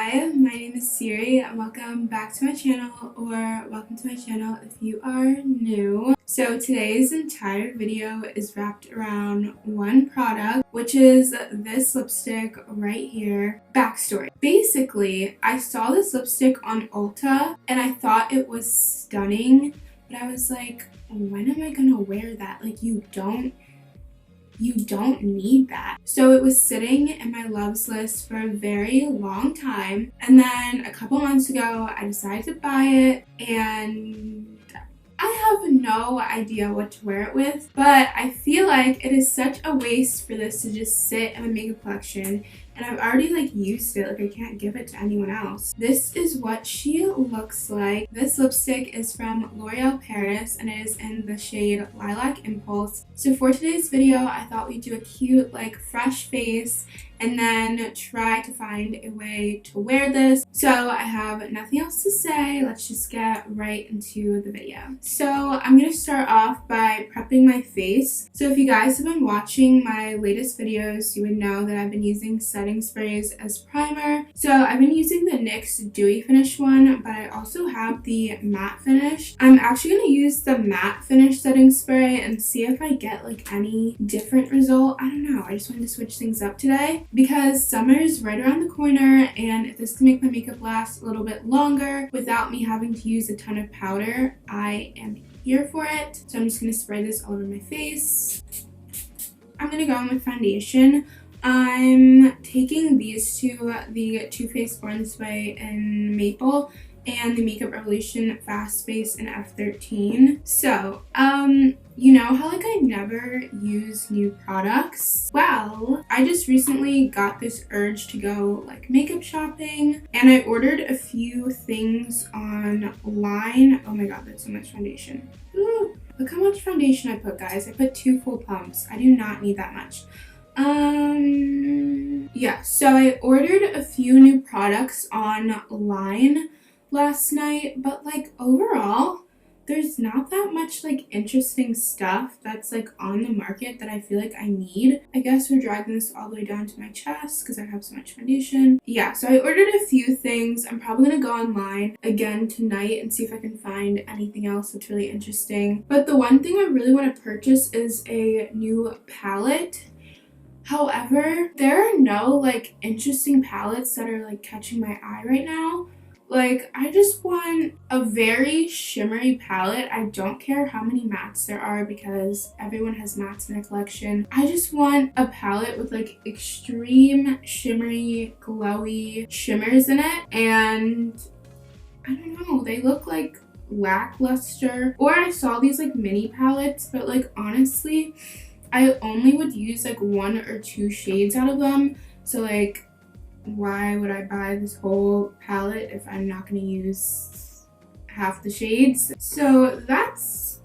Hi, my name is Siri and welcome back to my channel, or welcome to my channel if you are new. So today's entire video is wrapped around one product, which is this lipstick right here. Backstory. Basically, I saw this lipstick on Ulta and I thought it was stunning, but I was like, when am I gonna wear that? Like, you don't need that. So it was sitting in my loves list for a very long time, and then a couple months ago I decided to buy it, and I have no idea what to wear it with, but I feel like it is such a waste for this to just sit in my makeup collection, and I've already used it. I can't give it to anyone else. This is what she looks like. This lipstick is from L'Oreal Paris and it is in the shade Lilac Impulse. So for today's video, I thought we'd do a cute fresh face and then try to find a way to wear this. So I have nothing else to say. Let's just get right into the video. So I'm gonna start off by prepping my face. So if you guys have been watching my latest videos, you would know that I've been using setting sprays as primer. So I've been using the NYX Dewy Finish one, but I also have the matte finish. I'm actually gonna use the matte finish setting spray and see if I get any different result. I don't know. I just wanted to switch things up today because summer is right around the corner, and if this can make my makeup last a little bit longer without me having to use a ton of powder, I am here for it. So I'm just going to spray this all over my face. I'm going to go in with foundation. I'm taking these two, the Too Faced Born This Way in Maple and the Makeup Revolution Fast Space in F13. So, you know how I never use new products? Well, I just recently got this urge to go makeup shopping, and I ordered a few things online. Oh my god, that's so much foundation. Ooh, look how much foundation I put, guys. I put 2 full pumps. I do not need that much. Yeah, so I ordered a few new products online last night, but overall there's not that much interesting stuff that's on the market that I feel I need. I guess we're dragging this all the way down to my chest because I have so much foundation. Yeah, so I ordered a few things. I'm probably gonna go online again tonight and see if I can find anything else that's really interesting. But the one thing I really want to purchase is a new palette. However, there are no interesting palettes that are catching my eye right now. I just want a very shimmery palette. I don't care how many mattes there are because everyone has mattes in their collection. I just want a palette with extreme shimmery, glowy shimmers in it. And I don't know, they look lackluster. Or I saw these mini palettes, but honestly, I only would use 1 or 2 shades out of them. So why would I buy this whole palette if I'm not going to use half the shades? So that's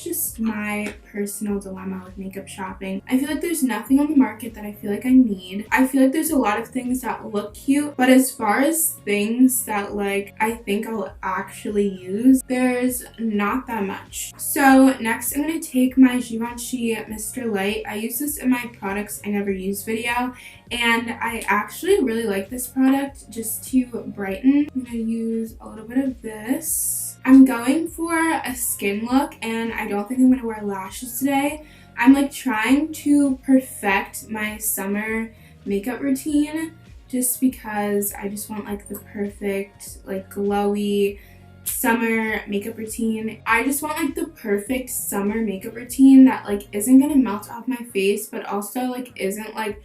just my personal dilemma with makeup shopping. I feel there's nothing on the market that I feel I need. I feel there's a lot of things that look cute, but as far as things that I think I'll actually use, there's not that much. So next I'm going to take my Givenchy Mr. Light. I use this in my products I never use video, and I actually really like this product just to brighten. I'm going to use a little bit of this. I'm going for a skin look, and I don't think I'm going to wear lashes today. I'm trying to perfect my summer makeup routine just because I just want the perfect glowy summer makeup routine. I just want the perfect summer makeup routine that isn't going to melt off my face, but also isn't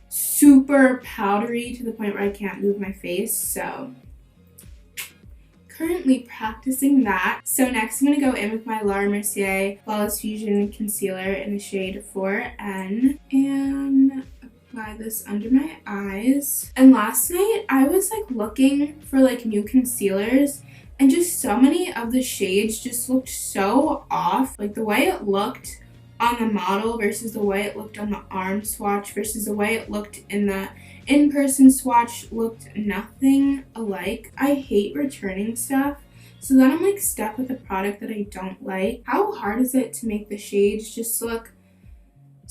super powdery to the point where I can't move my face. So currently practicing that. So next I'm going to go in with my Laura Mercier Flawless Fusion Concealer in the shade 4N and apply this under my eyes. And last night I was looking for new concealers, and just so many of the shades just looked so off. The way it looked on the model versus the way it looked on the arm swatch versus the way it looked in the in-person swatch looked nothing alike. I hate returning stuff, so then I'm stuck with a product that I don't like. How hard is it to make the shades just look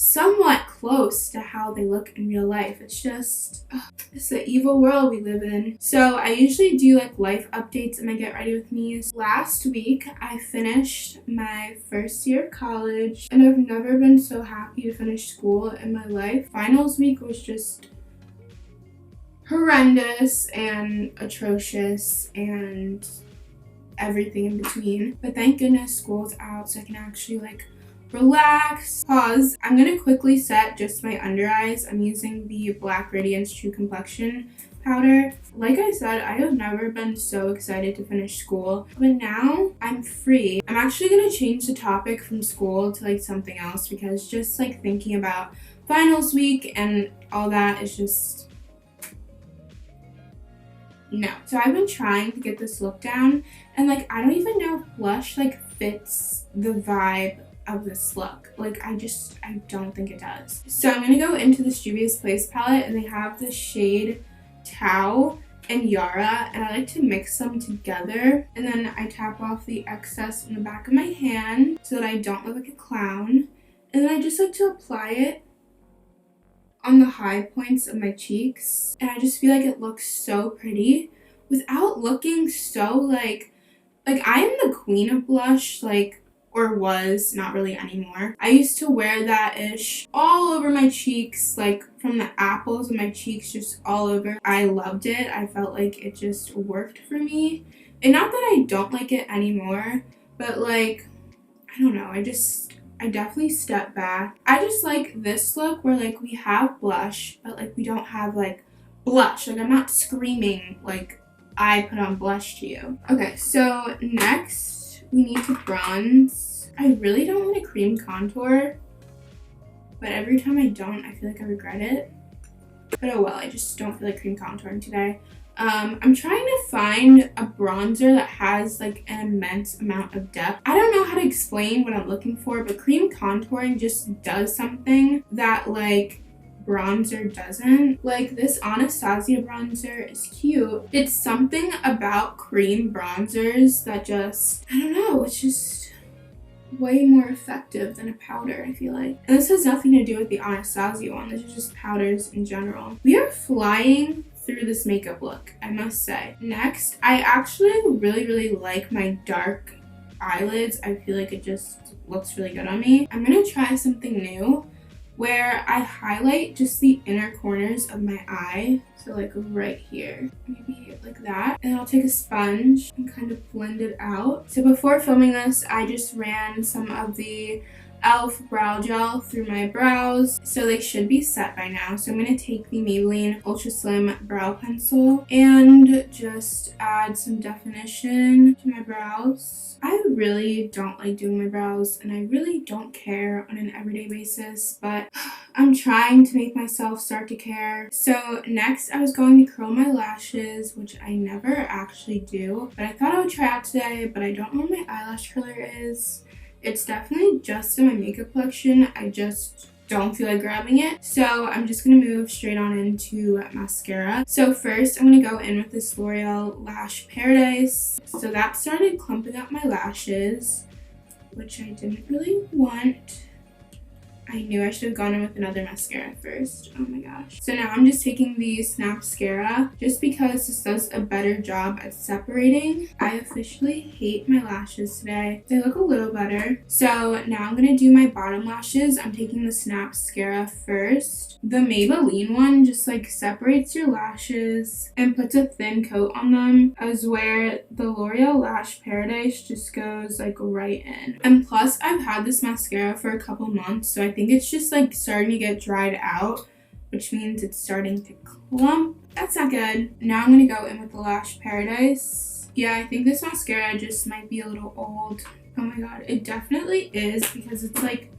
somewhat close to how they look in real life. It's just, it's the evil world we live in. So I usually do like life updates in my Get Ready With Me's. Last week, I finished my first year of college, and I've never been so happy to finish school in my life. Finals week was just horrendous and atrocious and everything in between. But thank goodness school's out, so I can actually like relax. Pause. I'm gonna quickly set just my under eyes. I'm using the Black Radiance True Complexion powder. Like I said, I have never been so excited to finish school, but now I'm free. I'm actually gonna change the topic from school to like something else, because just like thinking about finals week and all that is just no. So I've been trying to get this look down, and like I don't even know if blush like fits the vibe of this look. Like I don't think it does. So I'm gonna go into this Juvia's Place palette, and they have the shade Tau and Yara, and I like to mix them together, and then I tap off the excess on the back of my hand so that I don't look like a clown, and then I just like to apply it on the high points of my cheeks, and I just feel like it looks so pretty without looking so like I am the queen of blush, like, or was, not really anymore. I used to wear that ish all over my cheeks, like from the apples of my cheeks just all over. I loved it. I felt like it just worked for me, and not that I don't like it anymore, but like I don't know, I definitely step back. I just like this look where like we have blush, but like we don't have like blush. Like I'm not screaming like I put on blush to you. Okay, so next we need to bronze. I really don't want to cream contour, but every time I don't, I feel like I regret it. But oh well, I just don't feel like cream contouring today. I'm trying to find a bronzer that has like an immense amount of depth. I don't know how to explain what I'm looking for, but cream contouring just does something that like bronzer doesn't. Like this Anastasia bronzer is cute. It's something about cream bronzers that just, I don't know, it's just way more effective than a powder, I feel like. And this has nothing to do with the Anastasia one. This is just powders in general. We are flying through this makeup look, I must say. Next, I actually really like my dark eyelids. I feel like it just looks really good on me. I'm gonna try something new where I highlight just the inner corners of my eye. So like right here, maybe like that. And I'll take a sponge and kind of blend it out. So before filming this, I just ran some of the e.l.f. brow gel through my brows, so they should be set by now. So I'm going to take the Maybelline Ultra Slim Brow Pencil and just add some definition to my brows. I really don't like doing my brows, and I really don't care on an everyday basis, but I'm trying to make myself start to care. So next, I was going to curl my lashes, which I never actually do, but I thought I would try out today, but I don't know what my eyelash curler is. It's definitely just in my makeup collection. I just don't feel like grabbing it. So I'm just going to move straight on into mascara. So first I'm going to go in with this L'Oreal Lash Paradise. So that started clumping up my lashes, which I didn't really want. I knew I should have gone in with another mascara first. Oh my gosh. So now I'm just taking the Snapscara just because this does a better job at separating. I officially hate my lashes today. They look a little better. So now I'm going to do my bottom lashes. I'm taking the Snapscara first. The Maybelline one just like separates your lashes and puts a thin coat on them, as where the L'Oreal Lash Paradise just goes like right in. And plus I've had this mascara for a couple months, so I think it's just like starting to get dried out, which means it's starting to clump. That's not good. Now I'm going to go in with the Lash Paradise. Yeah, I think this mascara just might be a little old. Oh my god, it definitely is, because it's like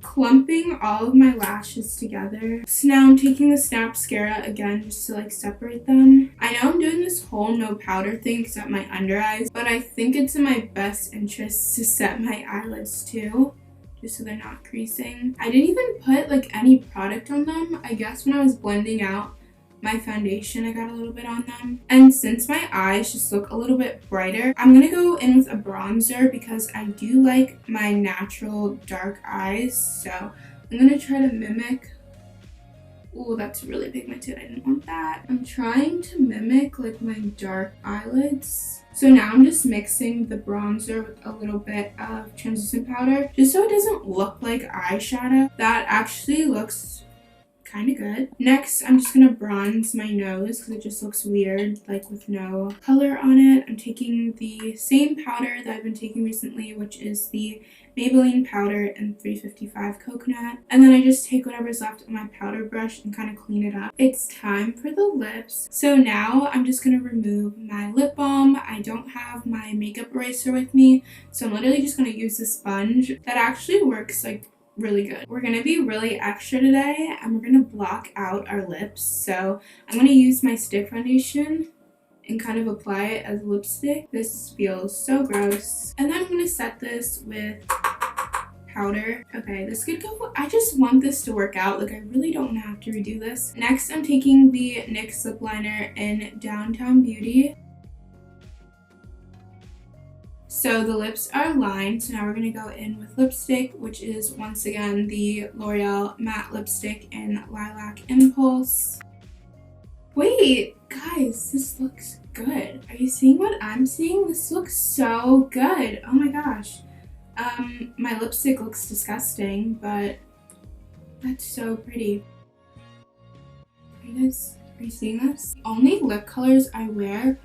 clumping all of my lashes together. So now I'm taking the Snapscara again just to like separate them. I know I'm doing this whole no powder thing except my under eyes, but I think it's in my best interest to set my eyelids too, just so they're not creasing. I didn't even put like any product on them. I guess when I was blending out my foundation, I got a little bit on them. And since my eyes just look a little bit brighter, I'm gonna go in with a bronzer because I do like my natural dark eyes. So I'm gonna try to mimic. Ooh, that's really pigmented. I didn't want that. I'm trying to mimic like my dark eyelids. So now I'm just mixing the bronzer with a little bit of translucent powder just so it doesn't look like eyeshadow. That actually looks kind of good. Next, I'm just gonna bronze my nose because it just looks weird like with no color on it. I'm taking the same powder that I've been taking recently, which is the Maybelline powder in 355 coconut, and then I just take whatever's left on my powder brush and kind of clean it up. It's time for the lips. So now I'm just gonna remove my lip balm. I don't have my makeup eraser with me, so I'm literally just gonna use the sponge. That actually works like really good. We're gonna be really extra today and we're gonna block out our lips. So I'm gonna use my stick foundation and kind of apply it as lipstick. This feels so gross. And then I'm gonna set this with powder. Okay, this could go. I just want this to work out. Like, I really don't want to have to redo this. Next, I'm taking the NYX lip liner in Downtown Beauty. So the lips are lined, so now we're going to go in with lipstick, which is once again the L'Oreal matte lipstick in Lilac Impulse. Wait, guys, this looks good. Are you seeing what I'm seeing? This looks so good. Oh my gosh. My lipstick looks disgusting, but that's so pretty. Are you seeing this? Only lip colors I wear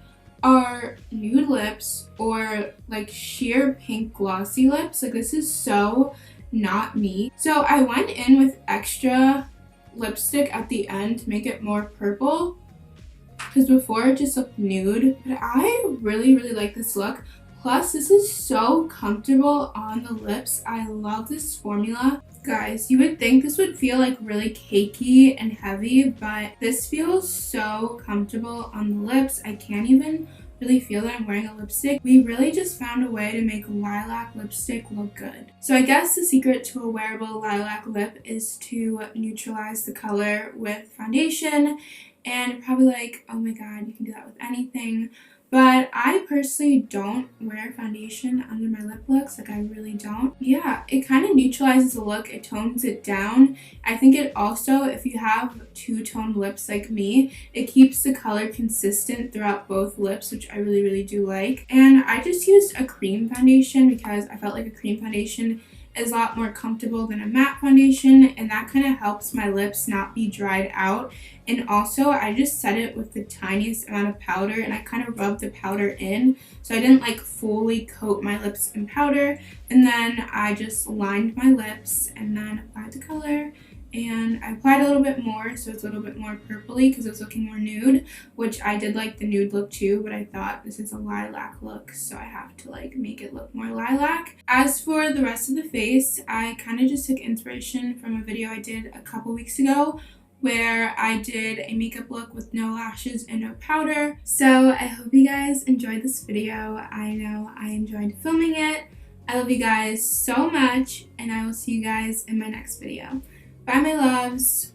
are nude lips or like sheer pink glossy lips. Like, this is so not me. So I went in with extra lipstick at the end to make it more purple because before it just looked nude. But I really like this look. Plus, this is so comfortable on the lips. I love this formula. Guys, you would think this would feel like really cakey and heavy, but this feels so comfortable on the lips. I can't even really feel that I'm wearing a lipstick. We really just found a way to make lilac lipstick look good. So I guess the secret to a wearable lilac lip is to neutralize the color with foundation. And you're probably like, oh my god, you can do that with anything. But I personally don't wear foundation under my lip looks. Like, I really don't. Yeah, it kind of neutralizes the look. It tones it down. I think it also, if you have two-toned lips like me, it keeps the color consistent throughout both lips, which I really do like. And I just used a cream foundation because I felt like a cream foundation is a lot more comfortable than a matte foundation, and that kind of helps my lips not be dried out. And also, I just set it with the tiniest amount of powder, and I kind of rubbed the powder in, so I didn't like fully coat my lips in powder. And then I just lined my lips and then applied the color, and I applied a little bit more so it's a little bit more purpley because it was looking more nude, which I did like the nude look too, but I thought this is a lilac look, so I have to like make it look more lilac. As for the rest of the face, I kind of just took inspiration from a video I did a couple weeks ago where I did a makeup look with no lashes and no powder. So I hope you guys enjoyed this video. I know I enjoyed filming it. I love you guys so much, and I will see you guys in my next video. Bye, my loves.